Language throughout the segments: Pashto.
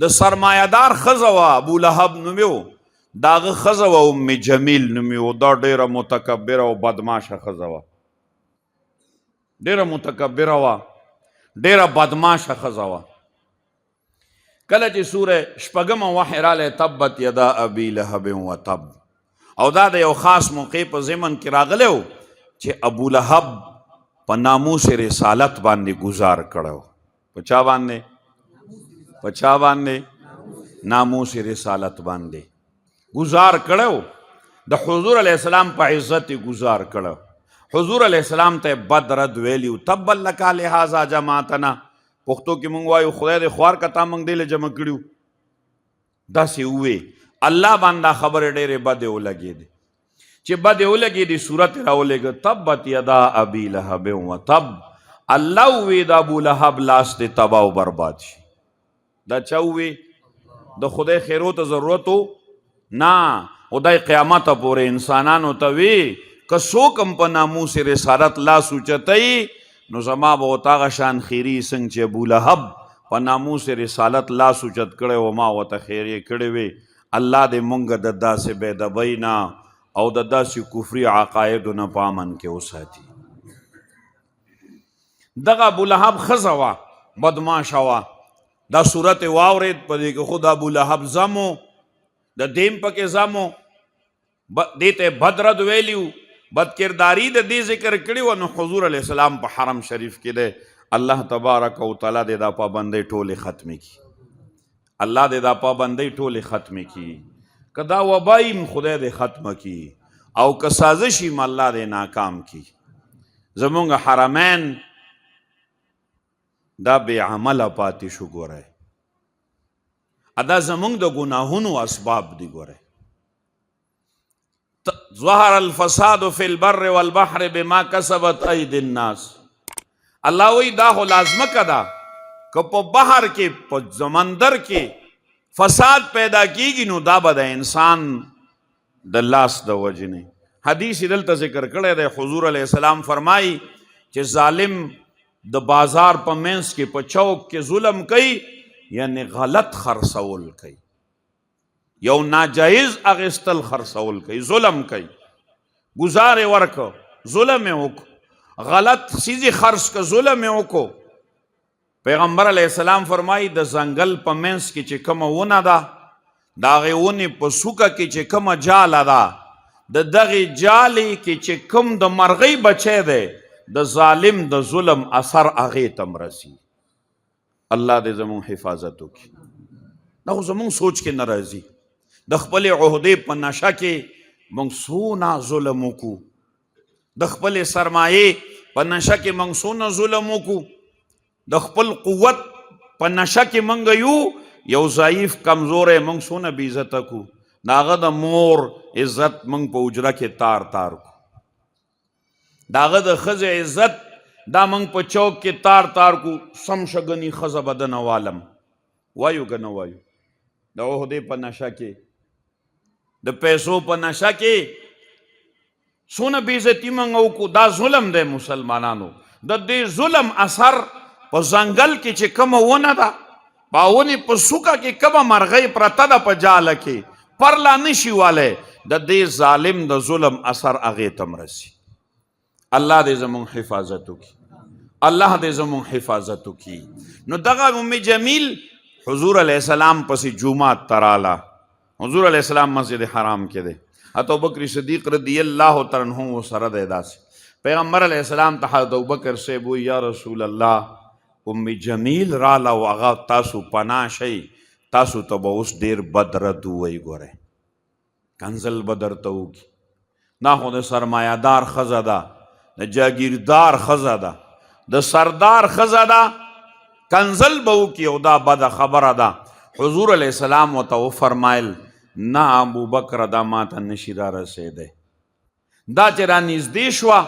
د سرمایه‌دار ښځه وه، ابولهب نومې و، د هغه ښځه وه ام جمیل نومې و. دا ډېره متکبره او بدماشه ښځه وه، ډېره متکبره وه، ډېره بدماشه ښځه وه. کله چې سوره شپږمه وحی رالی تبت یدا ابي لهب وتب، او دا د یو خاص موقع په ضمن کې راغلی و چې ابولهب په ناموس رسالت باندې گزار کړی و. په چا باندې؟ په چا باندې؟ ناموس رسالت باندې گزار کړی و. د حضور علیه السلام په عزت یې گزار کړی. حضور علیه السلام ته بد رد ویلی و، تبا لک لهذا جماعتنا. پښتو کې مونږ وایو خدای دې خوار که تا مونږ دې له جمع کړي و. داسې ووې. الله باندې خبرې ډېرې بدې ولګېدې. چې بدې ولګېدې صورت یې راولېږه تبت یدا ابي لهب وتب. الله ووې د ابولهب لاس دې تباه و برباد شي. دا چا ووې؟ د خدای خیرو ته ضرورت و نه، خدای قیامت پورې انسانانو ته وی که څوک هم په ناموس رسالت لاس اوچتوي نو زما به ورته هغه شان خیري څنګه چې ابولهب په ناموس رسالت لاس اوچت کړی و ما ورته خیرې کړې وې. الله دې مونږ د داسې بېدبۍ نه او د داسې کفري عقایدو نه په امن کې وساتي. دغه ابولهب ښځه وه، بدماشه وه. دا صورت یې واورېد، په دې کې خو د ابولهب زمو د دیم پکې زمو، دې ته بد رد ویلي و، بدکرداري د دې ذکر کړي و. نو حضور علیه السلام په حرم شریف کې دی. الله تبارک و تعالی دې دا پابندۍ ټولې ختمې کړي. الله دې دا پابندۍ ټولې ختمې کړي. که دا وبا یم خدای دې ختمه کړي، او که سازش یم الله دې ناکام کړي. زمونږ حرمین دا بې عمله پاتې شو. ګورئ دا زمونږ د ګناهونو اسباب دي. ګورئ ظهر الفساد فی البر والبحر بما کسبت ایدی الناس. الله وی دا خو لازمه ده که په بحر کې په سمندر کې فساد پیدا کیږي نو دا به د انسان د لاس د وجې نه. حدیث دلته ذکر کړی دی. حضور علیه السلام فرمایي چې ظالم د بازار په منځ کې په چوک کې ظلم کوي، یعنی غلط خرڅول کوي، یو ناجایز اغستل خرڅول کوي، ظلم کوي. گزار یې ورکو، ظلم یې وکړو، غلط چیزې خرڅ که، ظلم یې وکړو. پیغمبر علیه السلام فرمایي د ځنګل په منځ کې چې کومه ونه ده، د هغې ونې په څوکه کې چې کومه جاله ده، د دغې جالې کې چې کوم د مرغۍ بچی دی، د ظالم د ظلم اثر هغې ته م رسي. الله دې زمونږ حفاظت وکړي. دا خو زمونږ سوچ کې نه راځي. د خپلې عهدې په نشه کې موږ څونه ظلم وکړو، د خپلې سرمایې په نشه کې موږ څونه ظلم وکړو، د خپل قوت په نشه کې موږ یو ضعیف کمزوری موږ څونه بې عزته کړو. د هغه د مور عزت موږ په حجره کې تار تار کړو، د هغه د ښځې عزت دا موږ په چوک کې تار تار کړو. سم شګني ښځه به دنه والم، وایو که نه وایو؟ د عهدې په نشه کې، د پیسو په نشه کې څونه بې عزتي موږ وکړو. دا ظلم دی مسلمانانو. د دې ظلم اثر په ځنګل کې چې کومه ونه ده، په ونې په څوکه کې کومه مرغۍ پرته ده په جاله کې، پرلا نشي والی، د دې ظالم د ظلم اثر هغې ته م رسي. الله دې زمونږ حفاظت وکړي. الله دې زمونږ حفاظت وکړي. نو دغه ام جمیل حضور علیه السلام پسې جومات ته راله. حضور علیه السلام مسجد حرام کې دی. حتی ابوبکر صدیق رضی الله تعالی عنہ ورسره دی. داسې پیغمبر علیه السلام ته حضرت ابوبکر صاحب وایي یا رسول الله ام جمیل راله او هغه تاسو پناه شئ، تاسو ته به اوس ډېر بد رد ووایي. ګورئ کنزل به درته وکړي. دا خو د سرمایهدار ښځه ده، د جاگیردار ښځه ده، د سردار ښځه ده، کنزل به وکړي او دا بده خبره ده. حضور علیه السلام ورته وفرمایل نه ابوبکر دا ماته نشي را رسېدی. دا چې را نږدې شوه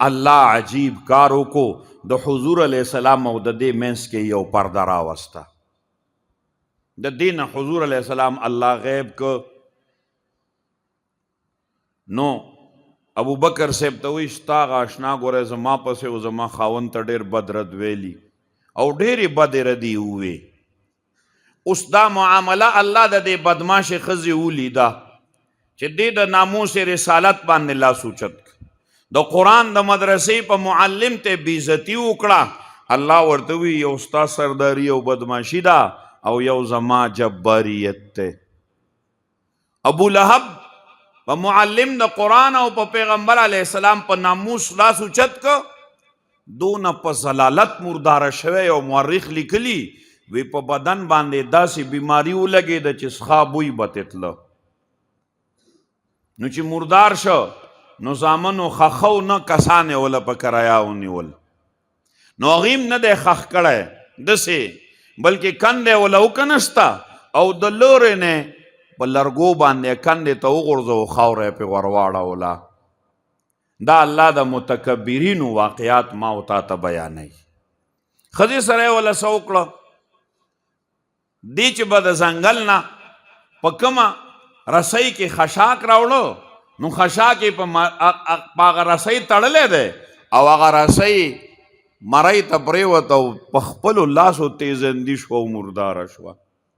الله عجیب کار وکړو. د حضور علیه السلام او د دې منځ کې یو پرده راوسته. د دې نه حضور علیه السلام الله غیب که. نو ابوبکر صاحب ته وایي ستا هغه اشنا ګوره زما پسې و زما خاوند ته ډېر بد رد ویلي او ډېرې بدې ردې ووې. اوس دا معامله الله د دې بدمعاش ښځې ولیده چې دې د ناموس رسالت باندې لاس اوچت د قرآن د مدرسې په معلم ته بېعزتي وکړه الله ورته وی یو ستا سرداري او بدمعاشي ده او یو زما جباریت ته ابو لهب په معلم د قرآن او په پیغمبر علیه السلام په ناموس لاس اوچت که دونه په ضلالت مرداره شوی او مورخ لیکلی وی په بدن باندې داسې بیماری ولګېده چې څخا بوی به تتله نو چې مردار شو نو زامنو خخو نه کسان یې وله په کرایه ونیول نو هغې نه دی خخ کړی دسې بلکې کندی وله وکنسته او د لورې نه په لرګو باندې کندې ته وغورځو خاوره یې پې ورواړوله دا الله د متکبرینو واقعات ما او تا ته بیانوي ښځې سره یې وله څه وکړه دی چې به د ځنګل نه په کومه رسۍ کې خشاک راوړو نو خشاک یې په هغه رسۍ تړلی دی او هغه رسۍ مرۍ ته پرېوته او په خپلو لاسو تیزندي شوه او مرداره شوه